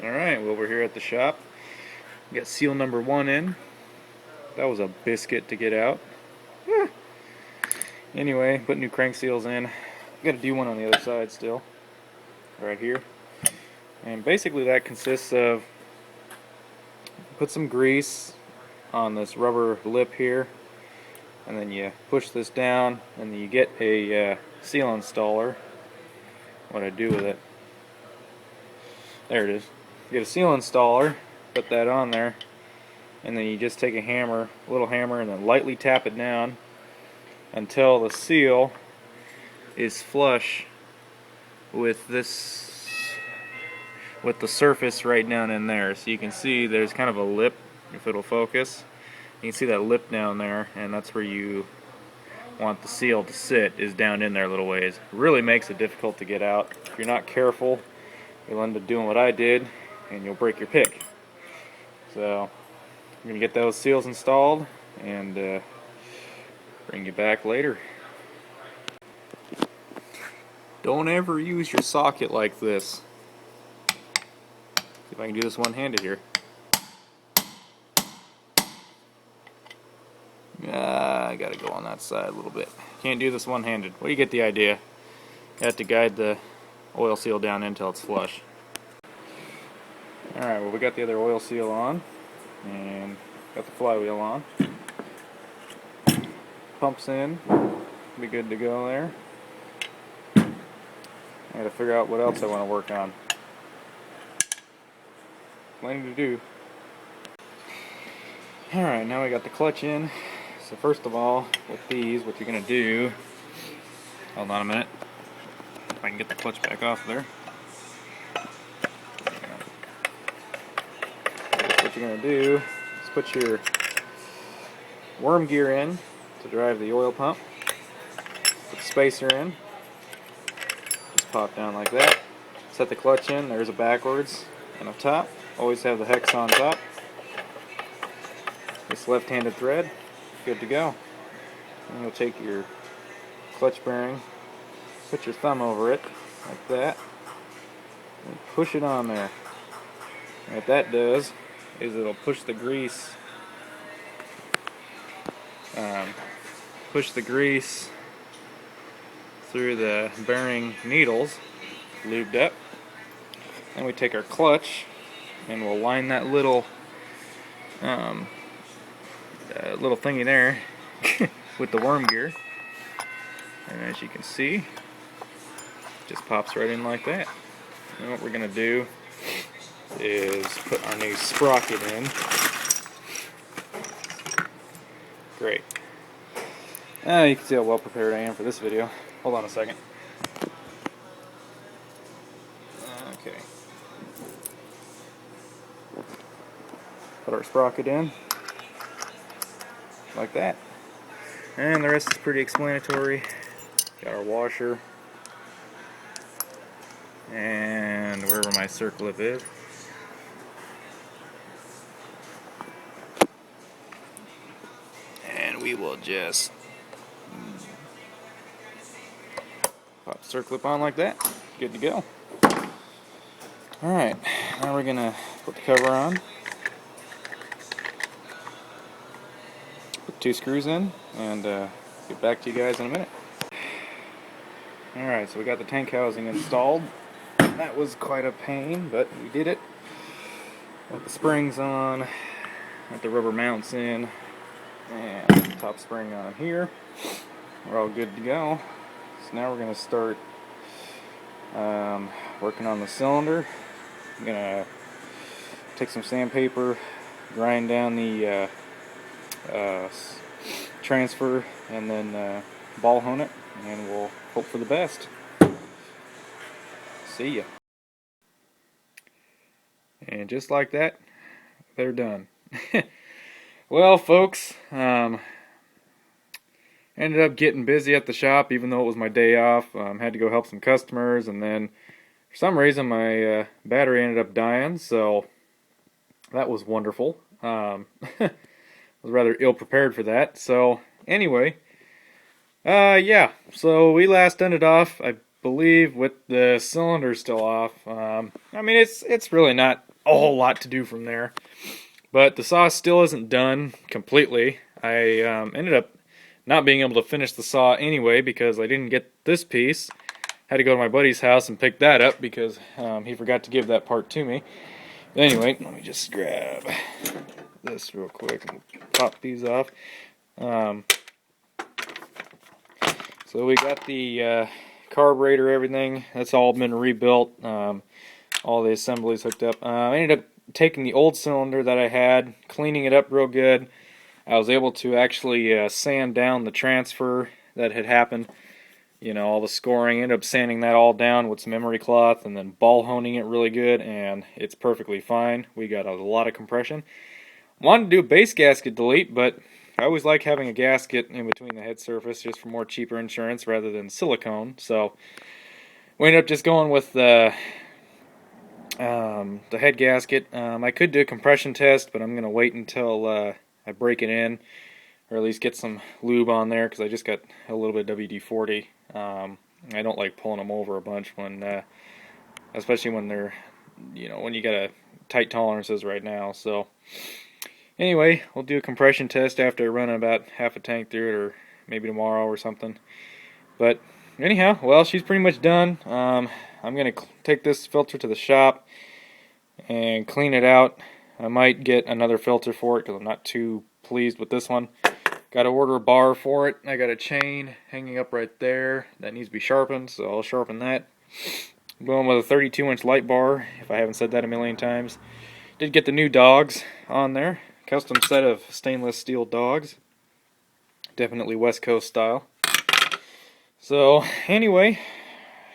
Alright, well, we're here at the shop. We got seal number 1 in. That was a biscuit to get out. Anyway, put new crank seals in. Got to do one on the other side still, right here. And basically that consists of put some grease on this rubber lip here, and then you push this down, and then you get a seal installer. What I do with it? There it is. You get a seal installer, put that on there, and then you just take a hammer, a little hammer, and then lightly tap it down until the seal is flush with this, with the surface right down in there. So you can see there's kind of a lip, if it'll focus. You can see that lip down there, and that's where you want the seal to sit, is down in there a little ways. It really makes it difficult to get out. If you're not careful, you'll end up doing what I did, and you'll break your pick. So I'm going to get those seals installed and bring you back later. Don't ever use your socket like this. See if I can do this one-handed here. I gotta go on that side a little bit. Can't do this one-handed. Well, you get the idea. You have to guide the oil seal down until it's flush. Alright, well, we got the other oil seal on, and got the flywheel on. Pumps in. Be good to go there. I gotta figure out what else I want to work on. Plenty to do. Alright, now we got the clutch in. So first of all, with these, what you're going to do, hold on a minute, if I can get the clutch back off there. What you're going to do is put your worm gear in to drive the oil pump. Put the spacer in. Just pop down like that. Set the clutch in. There's a backwards and a top. Always have the hex on top. This left-handed thread. Good to go. And you'll take your clutch bearing, put your thumb over it like that, and push it on there. And what that does is it'll push the grease through the bearing needles, lubed up. Then we take our clutch and we'll line that little little thingy there with the worm gear, and as you can see, it just pops right in like that. And what we're going to do is put our new sprocket in. Great. You can see how well prepared I am for this video. Hold on a second. Okay. Put our sprocket in like that, and the rest is pretty explanatory. Got our washer and wherever my circlip is. And we will just pop the circlip on like that. Good to go. Alright, now we're gonna put the cover on. Put 2 screws in and get back to you guys in a minute. Alright, so we got the tank housing installed. That was quite a pain, but we did it. Got the springs on, got the rubber mounts in, and the top spring on here. We're all good to go. So now we're going to start working on the cylinder. I'm going to take some sandpaper, grind down the transfer, and then ball hone it, and we'll hope for the best. See ya. And just like that, they're done. Well, folks, ended up getting busy at the shop even though it was my day off. Had to go help some customers, and then for some reason my battery ended up dying, so that was wonderful. I was rather ill prepared for that. So anyway, yeah, so we last ended off, I believe, with the cylinder still off. I mean, it's really not a whole lot to do from there. But the saw still isn't done completely. I ended up not being able to finish the saw anyway because I didn't get this piece. Had to go to my buddy's house and pick that up because he forgot to give that part to me. Anyway, let me just grab this real quick and pop these off. So we got the carburetor, everything. That's all been rebuilt. All the assemblies hooked up. I ended up taking the old cylinder that I had, cleaning it up real good. I was able to actually sand down the transfer that had happened. You know, all the scoring. Ended up sanding that all down with some emery cloth and then ball honing it really good, and it's perfectly fine. We got a lot of compression. Wanted to do a base gasket delete, but I always like having a gasket in between the head surface just for more cheaper insurance rather than silicone. So we ended up just going with the head gasket. I could do a compression test, but I'm going to wait until I break it in, or at least get some lube on there, because I just got a little bit of WD-40. I don't like pulling them over a bunch when, especially when they're, you know, when you got a tight tolerances right now. So anyway, we'll do a compression test after I run about half a tank through it, or maybe tomorrow or something. But anyhow, well, she's pretty much done. I'm going to take this filter to the shop and clean it out. I might get another filter for it because I'm not too pleased with this one. Got to order a bar for it. I got a chain hanging up right there that needs to be sharpened, so I'll sharpen that. I'm going with a 32-inch light bar, if I haven't said that a million times. Did get the new dogs on there. Custom set of stainless steel dogs. Definitely West Coast style. So anyway,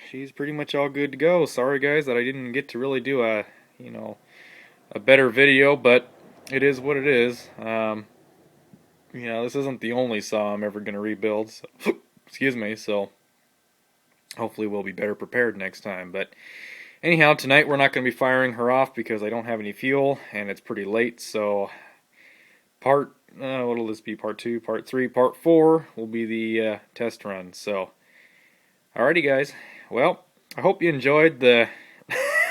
she's pretty much all good to go. Sorry guys that I didn't get to really do a, you know, a better video, but it is what it is. You know, this isn't the only saw I'm ever going to rebuild. So, excuse me, so hopefully we'll be better prepared next time. But anyhow, tonight we're not going to be firing her off because I don't have any fuel and it's pretty late. So what'll this be? Part 2, Part 3, Part 4 will be the test run. So, alrighty guys. Well, I hope you enjoyed the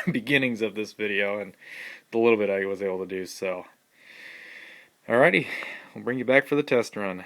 beginnings of this video and the little bit I was able to do. So, alrighty. We'll bring you back for the test run.